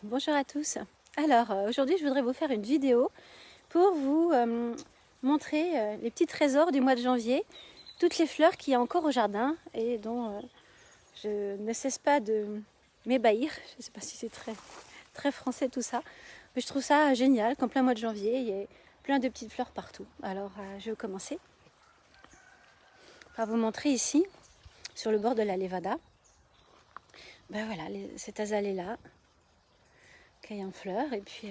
Bonjour à tous. Alors aujourd'hui je voudrais vous faire une vidéo pour vous montrer les petits trésors du mois de janvier, toutes les fleurs qu'il y a encore au jardin et dont je ne cesse pas de m'ébahir. Je ne sais pas si c'est très français tout ça, mais je trouve ça génial qu'en plein mois de janvier il y ait plein de petites fleurs partout. Alors je vais commencer par vous montrer ici sur le bord de la Levada. Ben voilà, cette azalée là qui est en fleurs et puis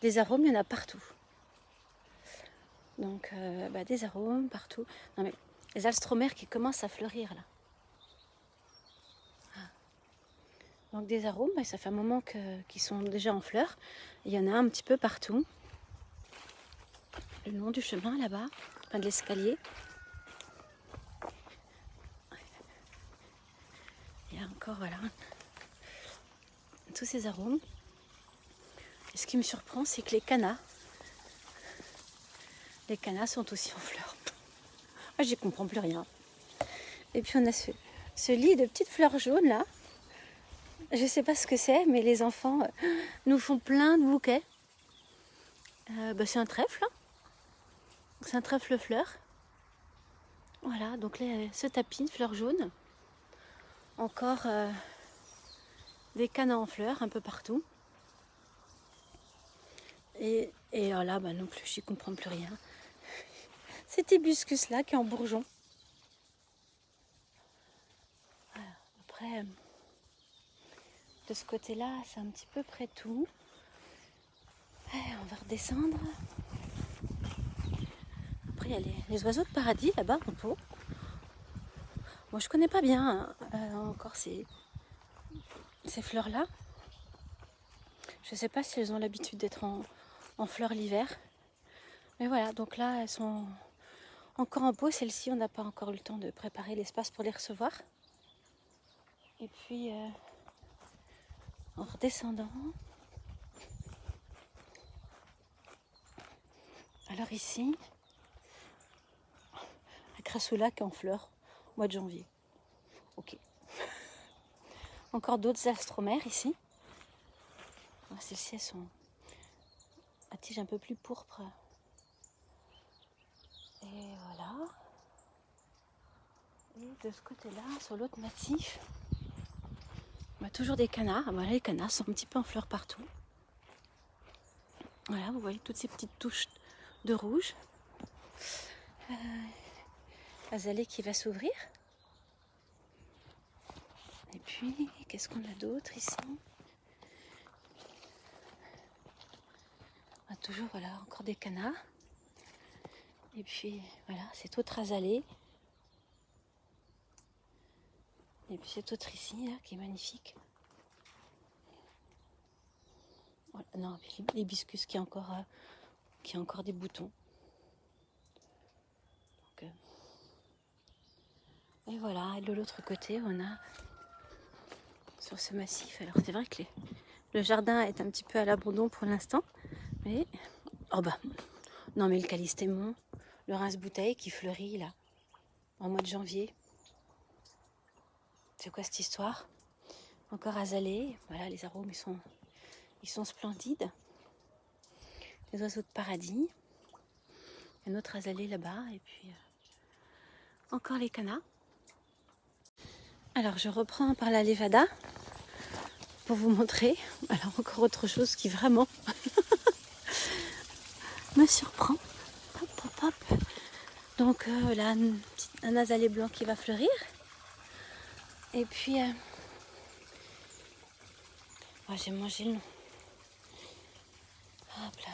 des arômes, il y en a partout. Donc des arômes partout. Non mais les alstromères qui commencent à fleurir là. Ah. Donc des arômes, ça fait un moment qu'ils sont déjà en fleurs. Il y en a un petit peu partout. Le long du chemin là-bas, enfin de l'escalier. Il y a encore voilà tous ces arômes. Et ce qui me surprend, c'est que les cannas sont aussi en fleurs. Moi, j'y comprends plus rien. Et puis on a ce lit de petites fleurs jaunes là. Je sais pas ce que c'est, mais les enfants nous font plein de bouquets. C'est un trèfle. C'est un trèfle fleur. Voilà, donc ce tapis de fleurs jaunes. Encore des cannas en fleurs un peu partout. Et alors là, non plus, j'y comprends plus rien. Cet hibiscus là qui est en bourgeon. Voilà. Après, de ce côté-là, c'est un petit peu près tout. On va redescendre. Après, il y a les oiseaux de paradis là-bas en pot. Moi, je connais pas bien encore ces fleurs-là. Je sais pas si elles ont l'habitude d'être en fleurs l'hiver. Mais voilà, donc là, elles sont encore en pot. Celles-ci, on n'a pas encore eu le temps de préparer l'espace pour les recevoir. Et puis, en redescendant. Alors ici, la crassula qui est en fleurs au mois de janvier. Ok. Encore d'autres astromères ici. Celles-ci, elles sont à tige un peu plus pourpre. Et voilà. Et de ce côté-là, sur l'autre massif, on a toujours des canards. Voilà, les canards sont un petit peu en fleurs partout. Voilà, vous voyez toutes ces petites touches de rouge. Azalée qui va s'ouvrir. Et puis, qu'est-ce qu'on a d'autre ici? On a toujours, voilà, encore des canards. Et puis, voilà, cette autre azalée. Et puis cette autre ici, là, qui est magnifique. Voilà, non, puis l'hibiscus qui a encore des boutons. Donc, et voilà, et de l'autre côté, on a sur ce massif. Alors c'est vrai que le jardin est un petit peu à l'abandon pour l'instant. Mais, non mais le calystémon, le rince-bouteille qui fleurit là, en mois de janvier. C'est quoi cette histoire? Encore azalée, voilà, les arômes ils sont splendides. Les oiseaux de paradis. Un autre azalée là-bas, et puis encore les canards. Alors je reprends par la Levada pour vous montrer. Alors encore autre chose qui vraiment me surprend. Hop, hop, hop. Donc là, un azalée blanc qui va fleurir. Et puis, j'ai mangé le nom. Hop là.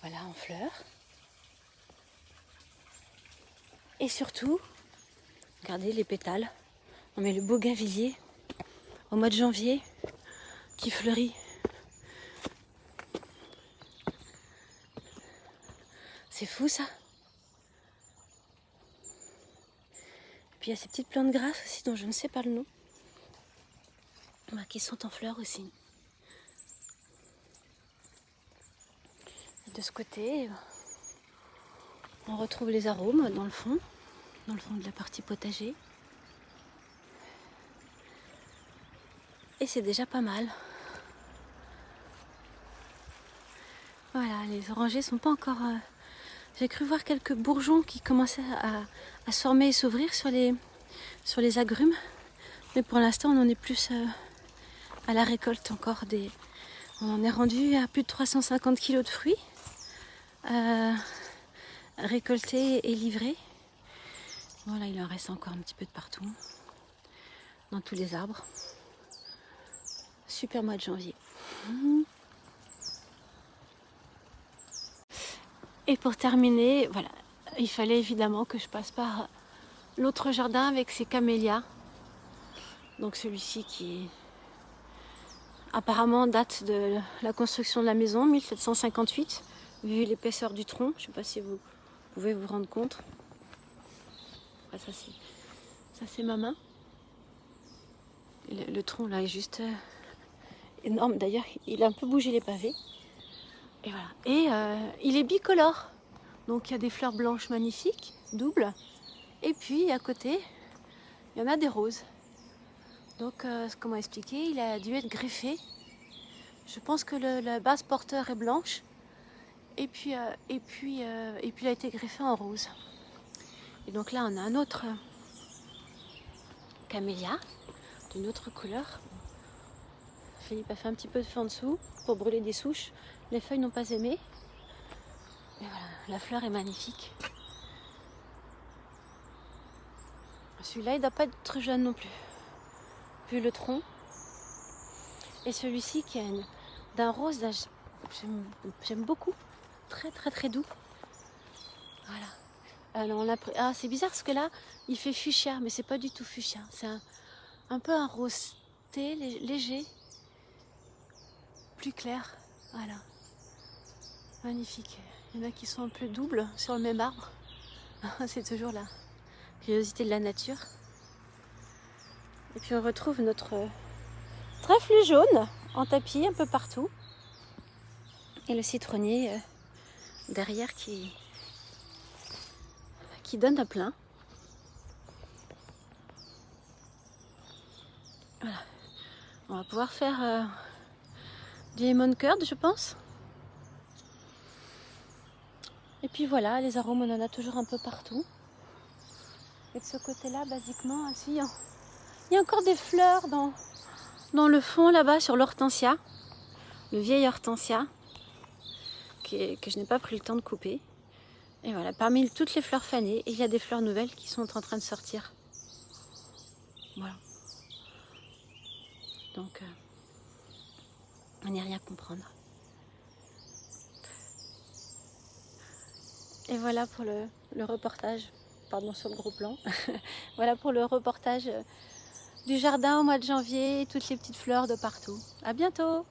Voilà, en fleurs. Et surtout, regardez les pétales. Non mais le bougainvillier, au mois de janvier, qui fleurit. C'est fou ça. Et puis il y a ces petites plantes grasses aussi dont je ne sais pas le nom. Qui sont en fleurs aussi. Et de ce côté, on retrouve les arômes dans le fond de la partie potager. Et c'est déjà pas mal. Voilà, les orangers sont pas encore... J'ai cru voir quelques bourgeons qui commençaient à se former et s'ouvrir sur les agrumes. Mais pour l'instant, on en est plus à la récolte encore des... On en est rendu à plus de 350 kg de fruits récoltés et livrés. Voilà, il en reste encore un petit peu de partout, dans tous les arbres. Super mois de janvier. Et pour terminer, voilà, il fallait évidemment que je passe par l'autre jardin avec ses camélias. Donc celui-ci qui apparemment date de la construction de la maison, 1758, vu l'épaisseur du tronc. Je ne sais pas si vous pouvez vous rendre compte. Ah, ça c'est ma main. Le tronc là est juste énorme. D'ailleurs, il a un peu bougé les pavés. Et voilà. Et il est bicolore. Donc il y a des fleurs blanches magnifiques, doubles. Et puis à côté, il y en a des roses. Donc comment expliquer, il a dû être greffé. Je pense que la base porteur est blanche. Et puis il a été greffé en rose. Et donc là on a un autre camélia d'une autre couleur. Philippe a fait un petit peu de feu en dessous pour brûler des souches. Les feuilles n'ont pas aimé. Et voilà, la fleur est magnifique. Celui-là, il ne doit pas être très jeune non plus, vu le tronc. Et celui-ci qui a d'un rose, j'aime beaucoup. Très très très doux. Voilà. C'est bizarre parce que là, il fait fuchsia, mais c'est pas du tout fuchsia. C'est un peu un rose thé léger, plus clair. Voilà. Magnifique. Il y en a qui sont un peu doubles sur le même arbre. C'est toujours la curiosité de la nature. Et puis on retrouve notre trèfle jaune en tapis un peu partout. Et le citronnier derrière qui donne à plein. Voilà. On va pouvoir faire du lemon curd, je pense. Et puis voilà, les arômes, on en a toujours un peu partout. Et de ce côté-là, basiquement, il y a encore des fleurs dans le fond là-bas sur l'hortensia, le vieil hortensia, que je n'ai pas pris le temps de couper. Et voilà, parmi toutes les fleurs fanées, il y a des fleurs nouvelles qui sont en train de sortir. Voilà. Donc, on n'y a rien à comprendre. Et voilà pour le reportage, pardon sur le gros plan, voilà pour le reportage du jardin au mois de janvier, toutes les petites fleurs de partout. À bientôt!